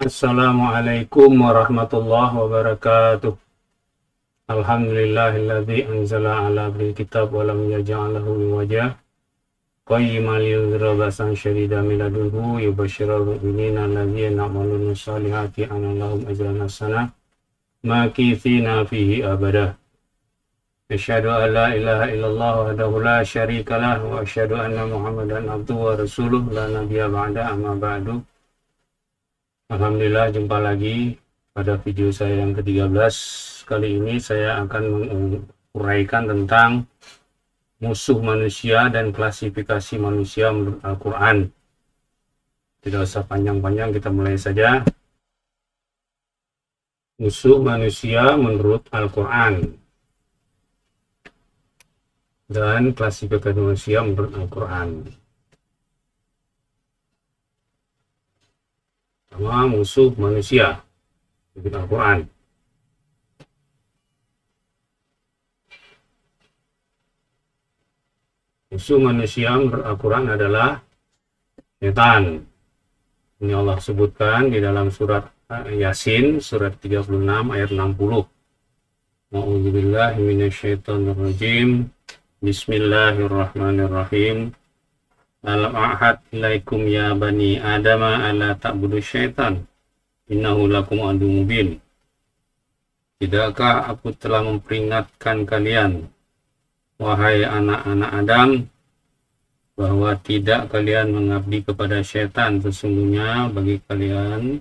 Assalamualaikum warahmatullahi wabarakatuh. Alhamdulillahilladzi anzala ala abdil kitab wa lam yaj'al lahu iwaja qayyiman liyunzira ba'san syadidan min ladunhu yubashshiral mu'minina alladzina ya'maluna shalihati anna lahum ajran hasanah makithina fihi abada. Asyhadu an la ilaha illallah wahdahu la syarika lah wa asyhadu anna Muhammadan abduhu wa rasuluh la nabiyya ba'da amma ba'du. Alhamdulillah, jumpa lagi pada video saya yang ke-13. Kali ini saya akan menguraikan tentang musuh manusia dan klasifikasi manusia menurut Al-Quran. Tidak usah panjang-panjang, kita mulai saja. Musuh manusia menurut Al-Quran dan klasifikasi manusia menurut Al-Quran. Sama musuh manusia di Al-Quran. Musuh manusia menurut Al-Quran adalah setan. Ini Allah sebutkan di dalam surat Yasin, surat 36 ayat 60. A'udzubillahi minasyaitonirrajim. Bismillahirrahmanirrahim. Alam ahad ilaikum ya bani adama ala ta'budu syaitan innahu lakum adu mubin. Tidakkah aku telah memperingatkan kalian, wahai anak-anak Adam, bahwa tidak kalian mengabdi kepada syaitan, sesungguhnya bagi kalian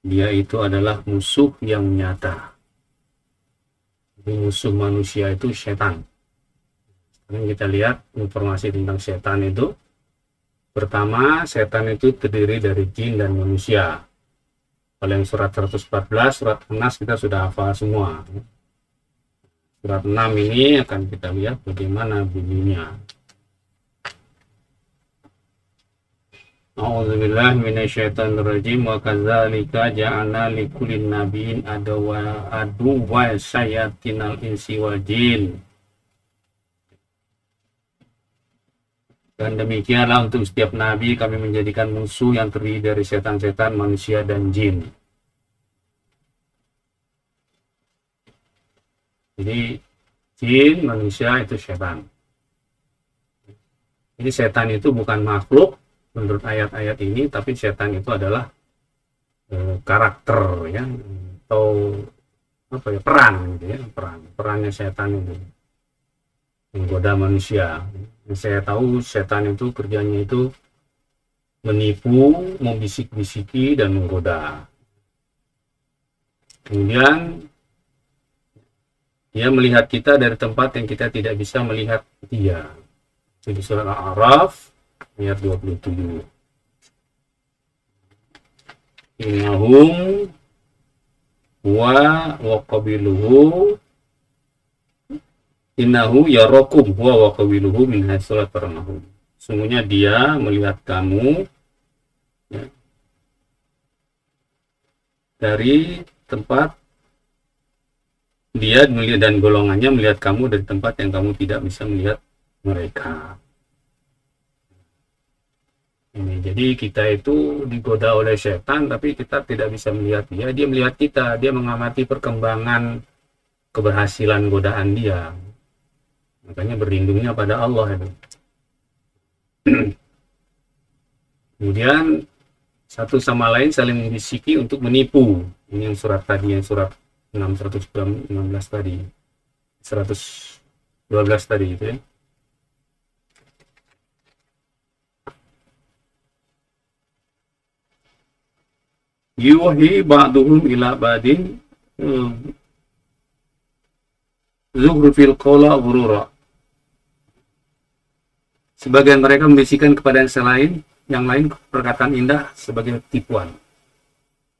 dia itu adalah musuh yang nyata. Musuh manusia itu syaitan. Sekarang kita lihat informasi tentang setan itu. Pertama, setan itu terdiri dari jin dan manusia. Kalau yang surat 114, surat An-Nas kita sudah hafal semua. Surat 6 ini akan kita lihat bagaimana bunyinya. A'udzubillahi minasyaitonirrajim wa kadzalika ja'alna likulli nabiyyin aduwwa syayatinal insi wal jin. Dan demikianlah untuk setiap nabi kami menjadikan musuh yang terdiri dari setan-setan, manusia, dan jin. Jadi jin, manusia itu setan. Jadi setan itu bukan makhluk menurut ayat-ayat ini, tapi setan itu adalah karakter, ya, atau apa ya, peran, gitu ya, perannya setan itu menggoda manusia. Saya tahu setan itu kerjanya itu menipu, membisik-bisiki, dan menggoda. Kemudian dia melihat kita dari tempat yang kita tidak bisa melihat dia. Jadi surat Al-A'raf ayat 27. Innahum wa qabiluhu innahu yarakum wa qabiluhu min haitsu la tarawnahu. Sungguhnya dia melihat kamu, ya, dari tempat dia dan golongannya melihat kamu dari tempat yang kamu tidak bisa melihat mereka. Ini jadi kita itu digoda oleh setan, tapi kita tidak bisa melihat dia. Dia melihat kita, dia mengamati perkembangan keberhasilan godaan dia. Makanya berlindungnya pada Allah itu. Kemudian satu sama lain saling membisiki untuk menipu. Ini yang surat tadi, yang surat 616 tadi, 112 tadi itu, ya. Yuhi ba'duhum ila ba'din zuhrufil qawla ghurura. Sebagian mereka membisikkan kepada yang lain perkataan indah sebagai tipuan.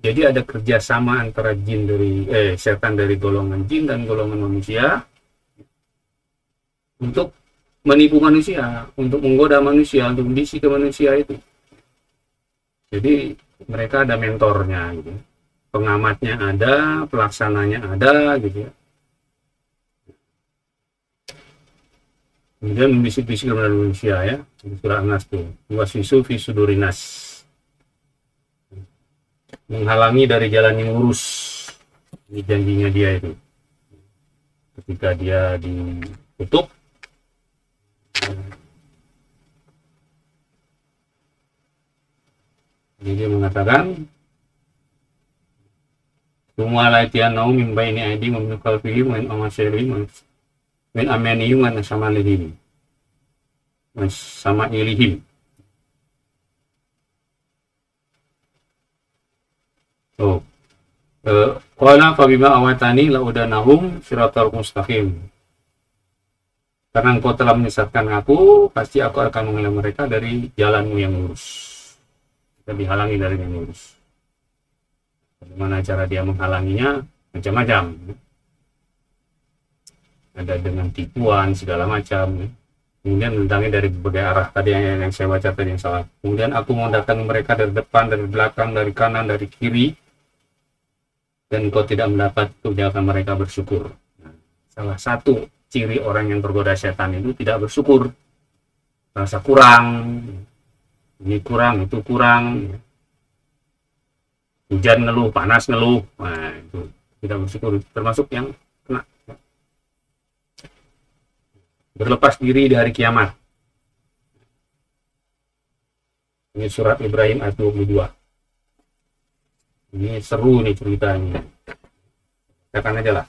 Jadi ada kerjasama antara jin dari setan dari golongan jin dan golongan manusia untuk menipu manusia, untuk menggoda manusia, untuk membisik ke manusia itu. Jadi mereka ada mentornya, gitu. Pengamatnya ada, pelaksananya ada, gitu ya. Kemudian membisik-bisik kepada manusia, ya, di surah An-Nas tuh, waswisu fi sudurinas. menghalangi dari jalan yang lurus. Ini janjinya dia itu. Ketika dia ditutup, dia mengatakan, semua latihan naum mimba ini adi memukal pilih main amasiri main amanihim main sama lihim sama ilihim. Oh, qala fabima awatani la udanahum siratal mustaqim. Karena engkau telah menyesatkan aku, pasti aku akan mengelak mereka dari jalanmu yang lurus. Kita dihalangi dari yang lurus. Bagaimana cara dia menghalanginya? Macam-macam. Ada dengan tipuan, segala macam. Kemudian mendatangi dari berbagai arah. Tadi yang saya baca tadi yang salah. Kemudian aku mau datang mereka dari depan, dari belakang, dari kanan, dari kiri. Dan engkau tidak mendapat kebijakan mereka bersyukur. Nah, salah satu ciri orang yang tergoda setan itu tidak bersyukur, rasa kurang, ini kurang, itu kurang, hujan ngeluh, panas ngeluh, nah itu tidak bersyukur, termasuk yang kena berlepas diri di hari kiamat. Ini surat Ibrahim ayat 22. Ini seru nih ceritanya, katakan aja lah.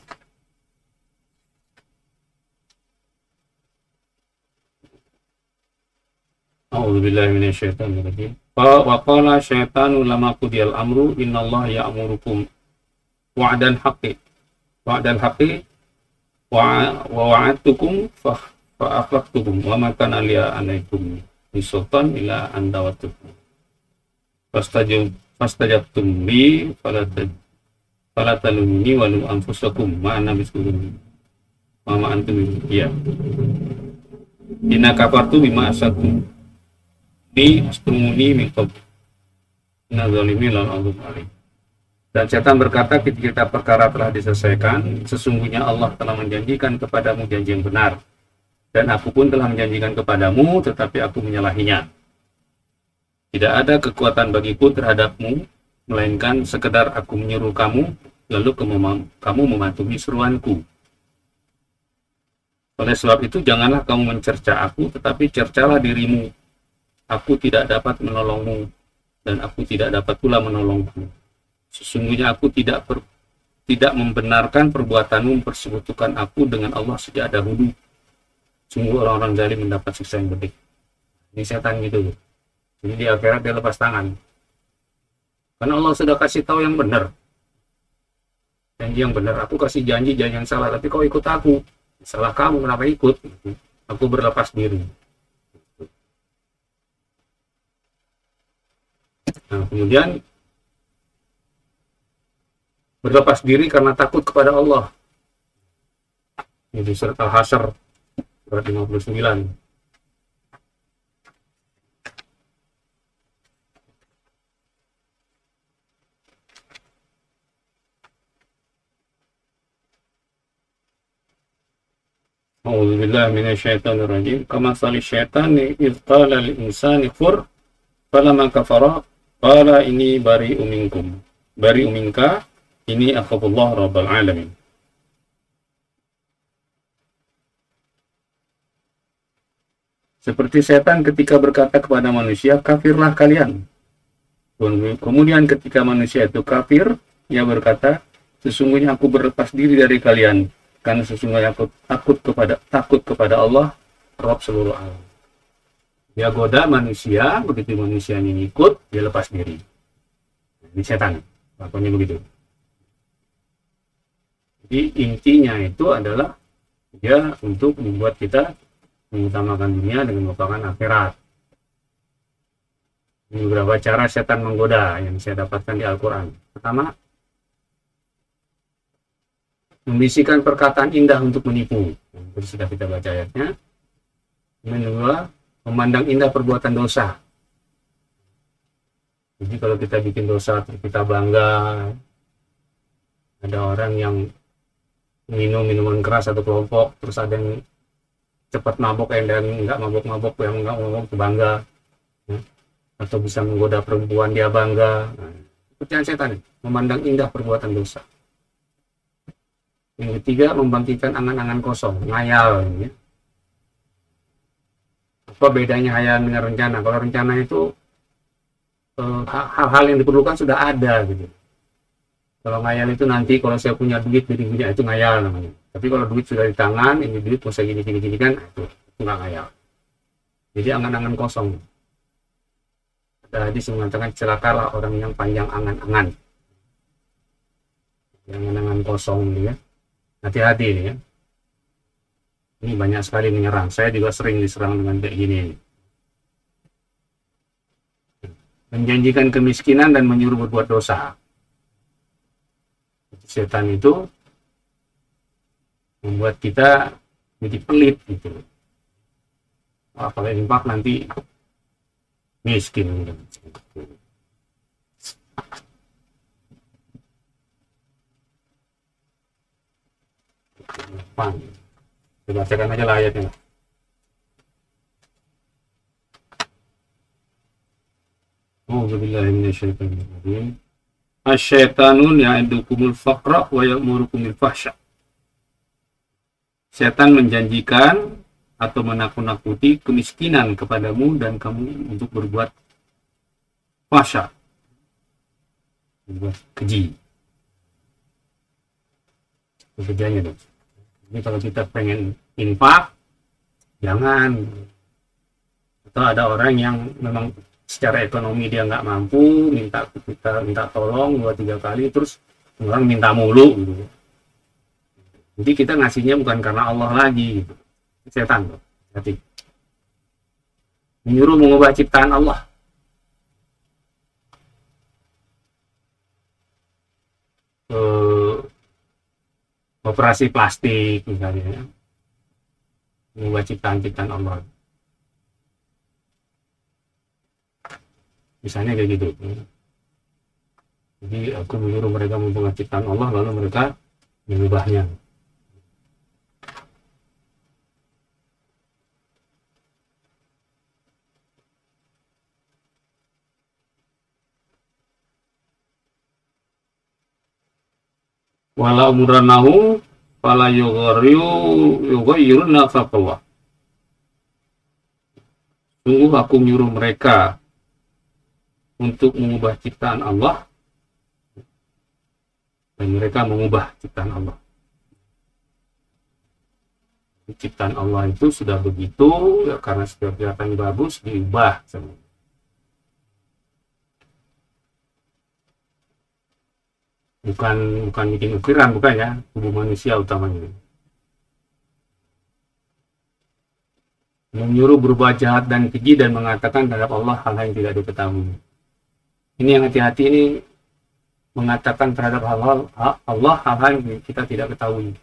A'udzubillahi minasyaitonirrajim. Wa qala syaitanu lama qudiyal amru innallaha ya'murukum wa'dal haqqi wa wa'adtukum fa akhlaftukum wa ma kana liya alaikum bisultan ila an dawatukum fastajabtum li fala talumni wa lu anfusakum ma ana bisulun wa ma antum ya inna kafartu bima asatum astumuni min qabl inna zalimin la'adhum alim. Dan setan berkata, ketika perkara telah diselesaikan, sesungguhnya Allah telah menjanjikan kepadamu janji yang benar, dan aku pun telah menjanjikan kepadamu, tetapi aku menyalahinya. Tidak ada kekuatan bagiku terhadapmu, melainkan sekedar aku menyuruh kamu, lalu kamu mematuhi seruanku. Oleh sebab itu, janganlah kamu mencerca aku, tetapi cercalah dirimu. Aku tidak dapat menolongmu, dan aku tidak dapat pula menolongmu. Sesungguhnya aku tidak membenarkan perbuatanmu mempersekutukan aku dengan Allah sejak dahulu. Sungguh orang-orang zalim mendapat siksa yang pedih. Ini setan gitu. Jadi di akhirat dia lepas tangan. Karena Allah sudah kasih tahu yang benar. Janji yang benar. Aku kasih janji yang salah, tapi kau ikut aku. Salah kamu, kenapa ikut? Aku berlepas diri. Nah, kemudian berlepas diri karena takut kepada Allah. Ini surat Al-Hasyr surat 59. A'udzubillahi minasyaitonirrajim. Kamatsali syaitani idz qala lil insani kfur falamma kafara qala inni bari'u minka ini akhafullah rabbal alamin. Seperti setan ketika berkata kepada manusia, kafirlah kalian. Kemudian ketika manusia itu kafir, ia berkata, sesungguhnya aku berlepas diri dari kalian, karena sesungguhnya aku takut kepada Allah, Rabb seluruh alam. Dia goda manusia, begitu manusianya ikut, dia lepas diri. Ini setan, lakukannya begitu. Jadi intinya itu adalah dia untuk membuat kita mengutamakan dunia dengan melupakan akhirat. Ini beberapa cara setan menggoda yang saya dapatkan di Al-Quran. Pertama, membisikkan perkataan indah untuk menipu. Jadi sudah kita baca ayatnya. Yang kedua, memandang indah perbuatan dosa. Jadi kalau kita bikin dosa, kita bangga. Ada orang yang minum minuman keras atau kelompok, terus ada yang cepat mabok, dan nggak mabok-mabok, yang nggak mabok bangga, ya. Atau bisa menggoda perempuan dia bangga. Nah, Kepercayaan setan, memandang indah perbuatan dosa. Yang ketiga, membangkitkan angan-angan kosong, ngayal. Ya. Apa bedanya hayal dengan rencana? Kalau rencana itu hal-hal yang diperlukan sudah ada gitu. Kalau ngayal itu nanti kalau saya punya duit gini-gini, itu ngayal namanya. Tapi kalau duit sudah di tangan, ini duit mau saya gini-gini kan, itu nggak ngayal. Jadi angan-angan kosong. Ada hadis mengatakan celakalah orang yang panjang angan-angan. Angan-angan kosong ya. Hati-hati ya. Ini banyak sekali menyerang. Saya juga sering diserang dengan kayak gini. Menjanjikan kemiskinan dan menyuruh berbuat dosa. Setan itu membuat kita jadi pelit gitu. Kalau infak nanti miskin. Bacakan aja lah ayatnya. A'udzubillahi minasyaitonir rajim. Asy-syaitanu ya'idukumul faqra wa ya'murukum bil fahsya. Setan menjanjikan atau menakut-nakuti kemiskinan kepadamu dan kamu untuk berbuat fahsya, berbuat keji. Kerjanya dong. Ini kalau kita pengen infak, jangan. Atau ada orang yang memang secara ekonomi dia nggak mampu, minta tolong 2-3 kali, terus orang minta mulu gitu. Jadi kita ngasihnya bukan karena Allah lagi gitu. Setan loh. Hati. Menyuruh mengubah ciptaan Allah. Operasi plastik misalnya, mengubah ciptaan Allah. Misalnya kayak gitu. Jadi aku menyuruh mereka mengubah ciptaan Allah, lalu mereka mengubahnya. Wala umranahu fala yughayyiruna khalqallah. Sungguh aku menyuruh mereka untuk mengubah ciptaan Allah, dan mereka mengubah ciptaan Allah. Ciptaan Allah itu sudah begitu ya, karena setiap kelihatan bagus diubah semua. Bukan bikin ukiran, bukan ya, tubuh manusia utamanya. Menyuruh berbuat jahat dan keji dan mengatakan terhadap Allah hal-hal yang tidak diketahui. Ini yang hati-hati, ini mengatakan terhadap Allah hal-hal yang kita tidak ketahui.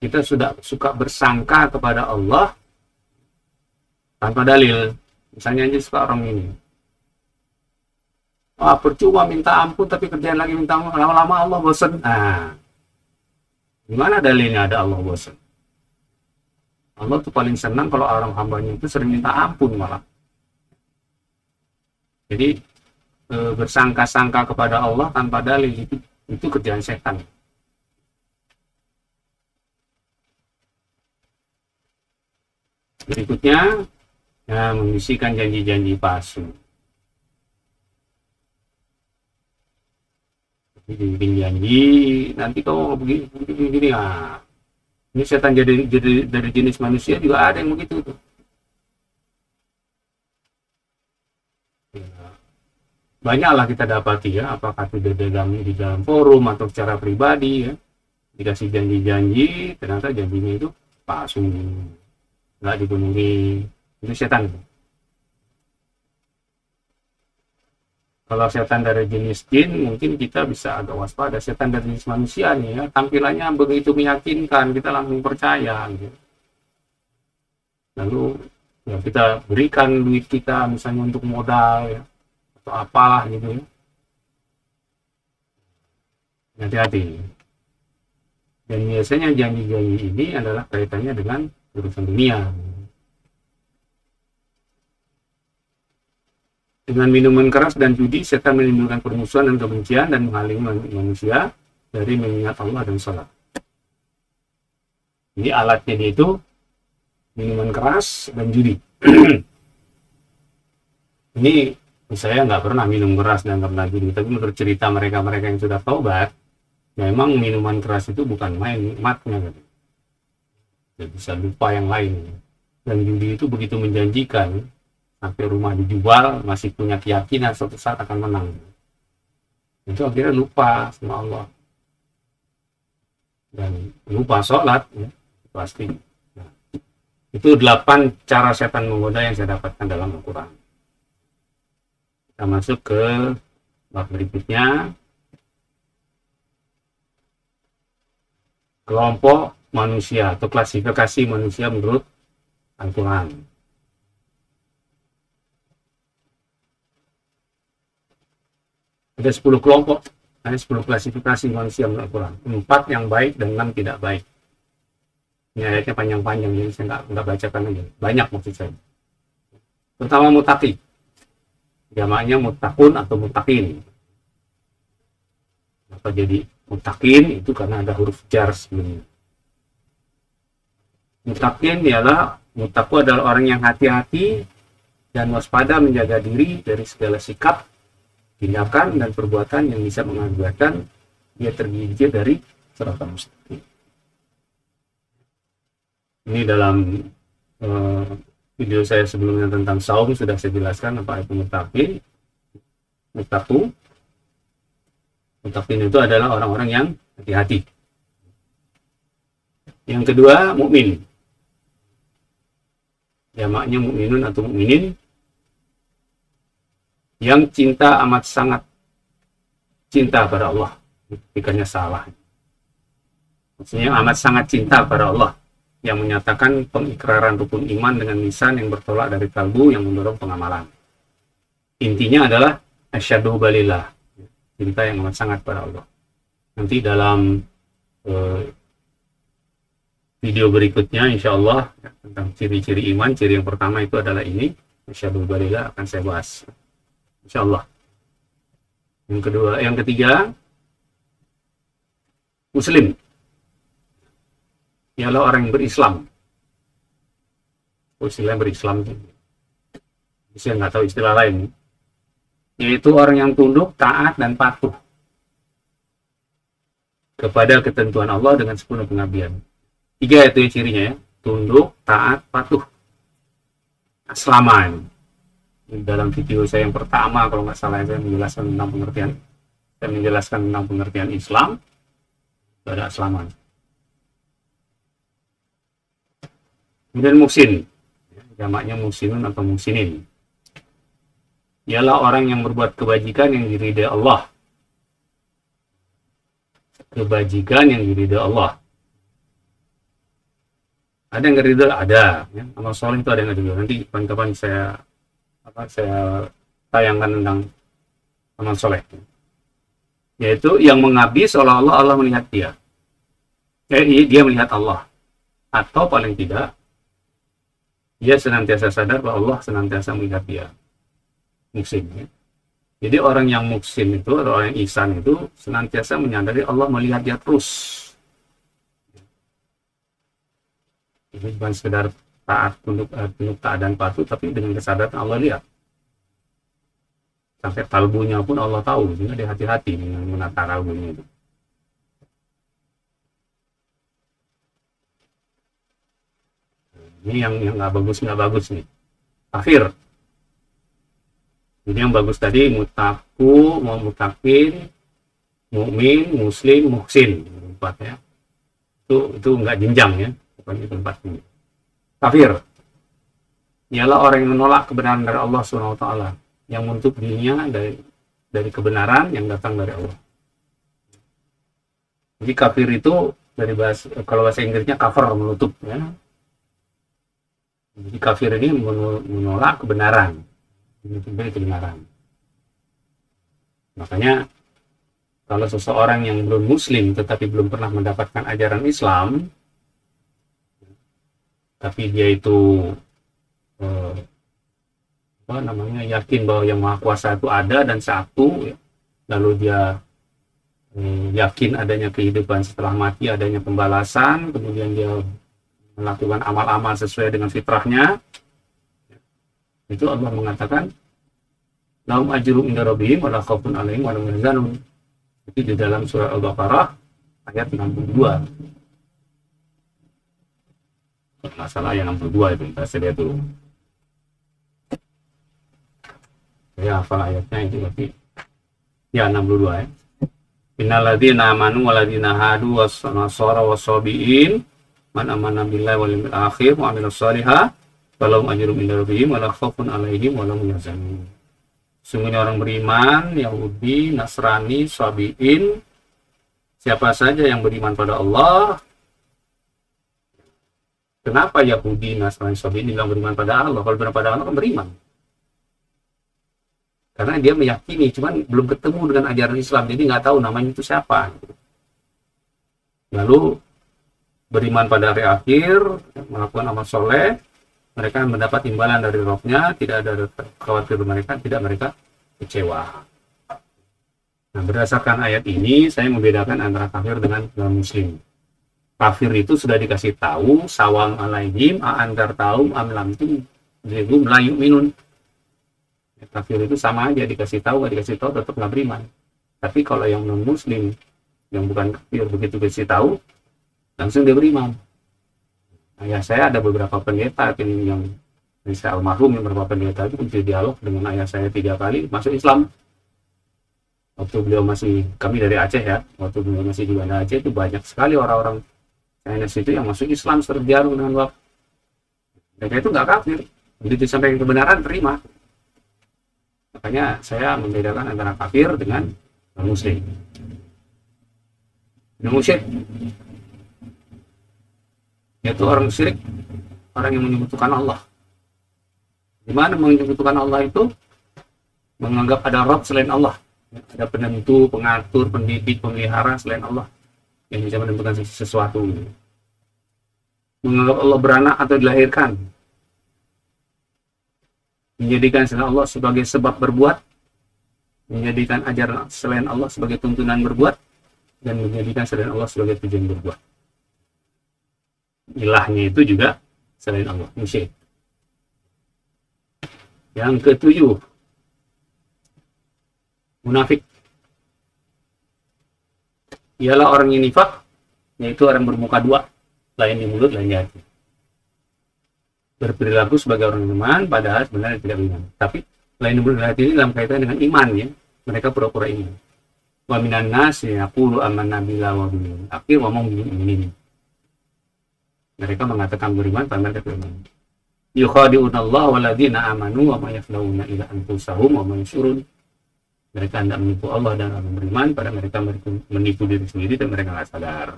Kita sudah suka bersangka kepada Allah tanpa dalil. Misalnya aja suka orang ini. Percuma minta ampun tapi kerjaan lagi minta ampun, lama-lama Allah bosan. Gimana dalilnya ada Allah bosan? Allah tuh paling senang kalau orang hambanya itu sering minta ampun malah. Jadi bersangka-sangka kepada Allah tanpa dalil itu kerjaan setan. Berikutnya, ya, membisikkan janji-janji palsu. Bikin janji, nanti kau begini. Ini setan jadi dari jenis manusia juga ada yang begitu tuh. Banyaklah kita dapati ya, apakah itu di dalam forum atau secara pribadi ya, dikasih janji-janji, ternyata janjinya itu palsu, nggak dipenuhi. Itu setan. Kalau setan dari jenis jin, mungkin kita bisa agak waspada. Setan dari jenis manusia nih ya, tampilannya begitu meyakinkan, kita langsung percaya. Gitu. Lalu ya kita berikan duit kita misalnya untuk modal ya, atau apalah gitu ya. Hati-hati. Dan biasanya janji-janji ini adalah kaitannya dengan urusan dunia. Dengan minuman keras dan judi, setan menimbulkan permusuhan dan kebencian dan menghalangi manusia dari mengingat Allah dan sholat. Jadi alatnya dia itu minuman keras dan judi. Ini saya nggak pernah minum keras dan pernah judi, tapi menurut cerita mereka-mereka yang sudah taubat, memang minuman keras itu bukan main nikmatnya, gitu. Bisa lupa yang lain. Dan judi itu begitu menjanjikan, sampai rumah dijual, masih punya keyakinan suatu saat akan menang. Itu akhirnya lupa sama Allah. Dan lupa sholat, ya, pasti. Nah, itu 8 cara setan menggoda yang saya dapatkan dalam Al-Quran. Kita masuk ke bab berikutnya. Kelompok manusia atau klasifikasi manusia menurut Al-Quran. Ada 10 kelompok, ada 10 klasifikasi manusia menurut Al-Quran. 4 yang baik dan 6 tidak baik. Ini ayatnya panjang-panjang, jadi saya nggak bacakan aja. Banyak maksud saya. Pertama mutaqi. Jamaknya muttaqun atau muttaqin. Kenapa jadi muttaqin? Itu karena ada huruf jar sebelumnya. Muttaqin ialah, muttaqu adalah orang yang hati-hati dan waspada menjaga diri dari segala sikap, tindakan dan perbuatan yang bisa mengakibatkan dia tergigit dari siratan mustaqim. Ini dalam video saya sebelumnya tentang saum sudah saya jelaskan apa itu muttaqin. Muttaqin itu adalah orang-orang yang hati-hati. Yang kedua, mukmin. Jamaknya mukminun atau mukminin, yang cinta amat sangat cinta pada Allah, ketikanya salah. Maksudnya amat sangat cinta pada Allah, yang menyatakan pengikraran rukun iman dengan lisan yang bertolak dari kalbu yang mendorong pengamalan. Intinya adalah asyhadu balillah, cinta yang amat sangat pada Allah. Nanti dalam video berikutnya insya Allah tentang ciri-ciri iman, ciri yang pertama itu adalah ini, asyhadu balillah, akan saya bahas. Insyaallah. Yang ketiga, Muslim. Ialah orang yang berislam. Istilahnya berislam. Saya nggak tahu istilah lain. Yaitu orang yang tunduk, taat, dan patuh kepada ketentuan Allah dengan sepenuh pengabdian. 3 itu cirinya ya. Tunduk, taat, patuh. Aslaman. Dalam video saya yang pertama, kalau nggak salah, saya menjelaskan tentang pengertian Islam. Ada aslaman. Kemudian muhsin, jamaknya muhsinun atau muhsinin. Ialah orang yang berbuat kebajikan yang diridai Allah. Kebajikan yang diridai Allah. Ada yang diridai? Ada. Ya. Amal soleh itu ada yang diridai. Nanti kapan-kapan saya tayangkan tentang amal soleh, yaitu yang mengabdi seolah-olah Allah melihat dia, dia melihat Allah, atau paling tidak dia senantiasa sadar bahwa Allah senantiasa melihat dia. Muhsin ya. Jadi orang yang muhsin itu, orang yang ihsan itu senantiasa menyadari Allah melihat dia terus. Ini bukan sekedar taat, tunduk taat dan patuh, tapi dengan kesadaran Allah lihat. Sampai kalbunya pun Allah tahu, sehingga dia hati-hati dengan menata kalbunya itu. Ini yang nggak bagus nih. Kafir. Jadi yang bagus tadi mutaku, mutakin, mukmin, muslim, muhsin, 4 ya. Itu nggak jenjang ya, pokoknya itu 4 ini. Kafir ialah orang yang menolak kebenaran dari Allah SWT, yang menutup dirinya dari kebenaran yang datang dari Allah. Jadi kafir itu kalau bahasa Inggrisnya cover, menutup ya. Jadi kafir ini menolak kebenaran, menutup dari kebenaran. Makanya kalau seseorang yang belum muslim tetapi belum pernah mendapatkan ajaran Islam, tapi dia itu yakin bahwa yang Maha Kuasa itu ada dan satu, ya. Lalu dia yakin adanya kehidupan setelah mati, adanya pembalasan, kemudian dia melakukan amal-amal sesuai dengan fitrahnya. Itu Allah mengatakan lahum ajrum inda rabbihim wala khaufun 'alaihim wa lahum yahzanun. Itu di dalam surah Al-Baqarah ayat 62. Masalah ayat 62 itu, kita lihat dulu. Ya, hafal ayatnya itu berarti ya 62 ya. Innal ladzina amanu wal ladzina hadu was nasara wasabiin man amana billahi wal yawmil akhir wa amilus shalihat falahum ajrum inda rabbihim wala khaufun 'alaihim wa lahum yahzanun. Sungguhnya orang beriman, Yahudi, Nasrani, Sabiin, siapa saja yang beriman pada Allah. Kenapa Yahudi, Nasrani, Sabiin bilang beriman pada Allah? Kalau beriman pada Allah kan beriman. Karena dia meyakini, cuman belum ketemu dengan ajaran Islam, jadi nggak tahu namanya itu siapa. Lalu beriman pada hari akhir, melakukan amal soleh, mereka mendapat imbalan dari Rabb-nya, tidak ada khawatir mereka, tidak mereka kecewa. Nah, berdasarkan ayat ini, saya membedakan antara kafir dengan non-muslim. Kafir itu sudah dikasih tahu, sawam alaihim, a'antar taum, amlamtum, zihum layu minun. Kafir itu sama aja, dikasih tahu, nggak dikasih tahu, tetap nggak beriman. Tapi kalau yang non-muslim, yang bukan kafir, begitu dikasih tahu, langsung dia beriman. Ayah saya ada beberapa pendeta yang bisa almarhum, yang beberapa pendeta itu punya dialog dengan ayah saya 3 kali masuk Islam. Waktu beliau masih, kami dari Aceh ya, waktu beliau masih di Banda Aceh itu banyak sekali orang-orang Chinese itu yang masuk Islam setelah dialog dengan Wab. Mereka itu nggak kafir, begitu sampai kebenaran terima. Makanya saya membedakan antara kafir dengan non-muslim. Non-muslim yaitu orang syirik, orang yang menyekutukan Allah. Di mana menyekutukan Allah itu? Menganggap ada Rabb selain Allah, ada penentu, pengatur, pendidik, pemelihara selain Allah yang bisa menentukan sesuatu. Menganggap Allah beranak atau dilahirkan, menjadikan selain Allah sebagai sebab berbuat, menjadikan ajaran selain Allah sebagai tuntunan berbuat, dan menjadikan selain Allah sebagai tujuan berbuat. Ilahnya itu juga selain Allah, musyrik. Yang ke-7, munafik. Ialah orang yang nifak, yaitu orang bermuka dua, lain di mulut, lain di hati. Berperilaku sebagai orang iman, padahal sebenarnya tidak iman. Tapi lain di mulut dan hati ini dalam kaitan dengan iman ya. Mereka pura-pura iman. Wa minan nasi yaqulu amanna billahi wa bil yawmil akhir wa hum mu'minun. Mereka mengatakan beriman, padahal mereka tidak beriman. Yukhadi'una Allah walladzina amanu wa ma yakhda'una ila anfusahum wa ma yashurun. Mereka hendak menipu Allah dan orang beriman, padahal mereka menipu diri sendiri dan mereka tidak sadar.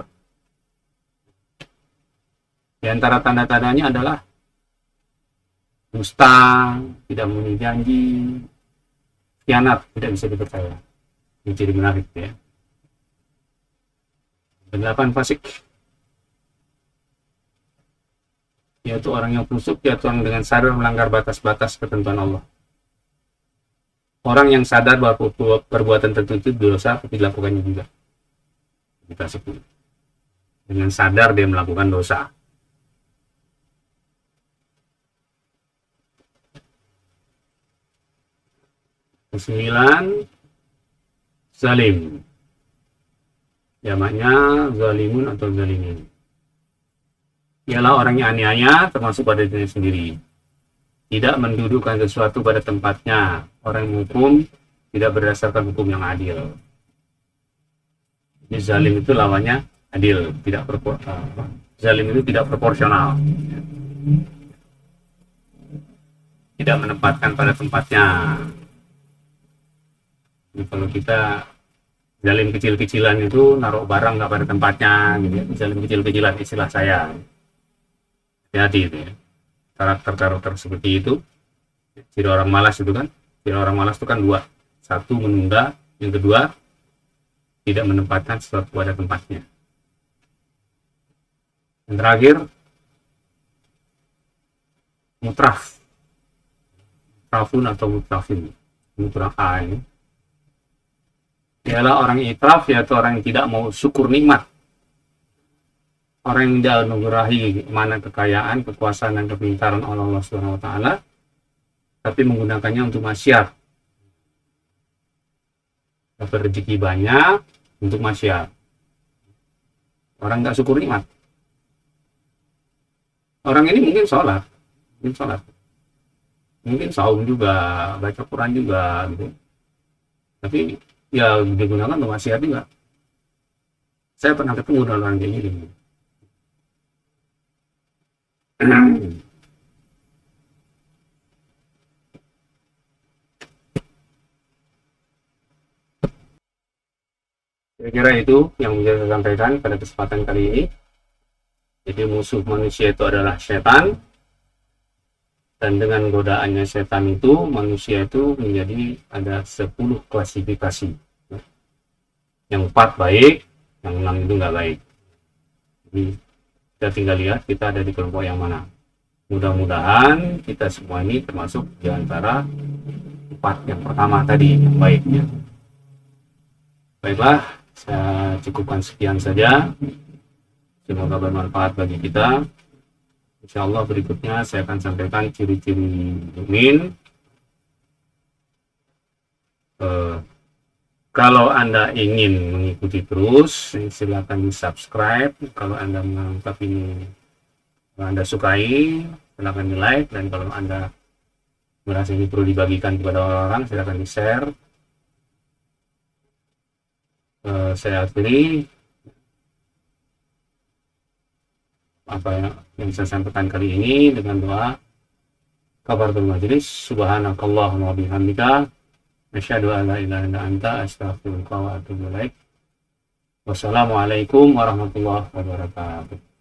Di antara tanda-tandanya adalah dusta, tidak memenuhi janji, khianat, tidak bisa dipercaya. Ini ciri munafik ya. 8 fasik, yaitu orang yang fusuk, yaitu orang dengan sadar melanggar batas-batas ketentuan Allah. Orang yang sadar bahwa perbuatan tertentu itu dosa, tapi dilakukannya juga. Kita sebut dengan sadar dia melakukan dosa. Kesembilan, zalim. Jamaknya zalimun atau zalimin. Ialah orang yang aniaya termasuk pada dirinya sendiri. Tidak mendudukkan sesuatu pada tempatnya. Orang yang hukum tidak berdasarkan hukum yang adil. Jadi zalim itu lawannya adil, tidak zalim itu tidak proporsional. Tidak menempatkan pada tempatnya. Jadi kalau kita zalim kecil-kecilan itu naruh barang nggak pada tempatnya, gitu ya. Zalim kecil-kecilan istilah saya. Hati-hati itu ya. Karakter-karakter seperti itu, ciri orang malas itu kan, ciri orang malas itu kan 2. 1 menunda, yang kedua tidak menempatkan sesuatu pada tempatnya. Yang terakhir, mutraf. mutrafun atau mutrafin. Mutraf A ini. Ialah orang itraf, yaitu orang yang tidak mau syukur nikmat. Orang yang tidak menugerahi mana kekayaan, kekuasaan, dan kepintaran oleh Allah Subhanahu wa Ta'ala, tapi menggunakannya untuk maksiat. Dapat rezeki banyak untuk maksiat. Orang nggak syukur nikmat. Orang ini mungkin sholat, mungkin saum juga, baca Quran juga, gitu. Tapi ya digunakan untuk maksiat juga. Saya pernah ketemu dengan orang kayak gini. Kira-kira itu yang bisa saya sampaikan pada kesempatan kali ini. Jadi musuh manusia itu adalah setan, dan dengan godaannya setan itu manusia itu menjadi ada 10 klasifikasi. Yang 4 baik, yang 6 itu nggak baik. Jadi kita tinggal lihat kita ada di kelompok yang mana. Mudah-mudahan kita semua ini termasuk di antara 4 yang pertama tadi, yang baiknya. Baiklah, saya cukupkan sekian saja. Semoga bermanfaat bagi kita. Insya Allah berikutnya saya akan sampaikan ciri-ciri mukmin. Kalau Anda ingin mengikuti terus, silakan di subscribe. Kalau Anda menganggap ini Anda sukai, silakan di like. Dan kalau Anda merasa ini perlu dibagikan kepada orang-orang, silakan di share. Saya akhiri apa yang saya sampaikan kali ini dengan doa kafaratul majelis. Subhanakallahumma wa bihamdika asyhadu an la ilaha illa anta astaghfiruka wa atubu ilaik. Wassalamualaikum warahmatullahi wabarakatuh.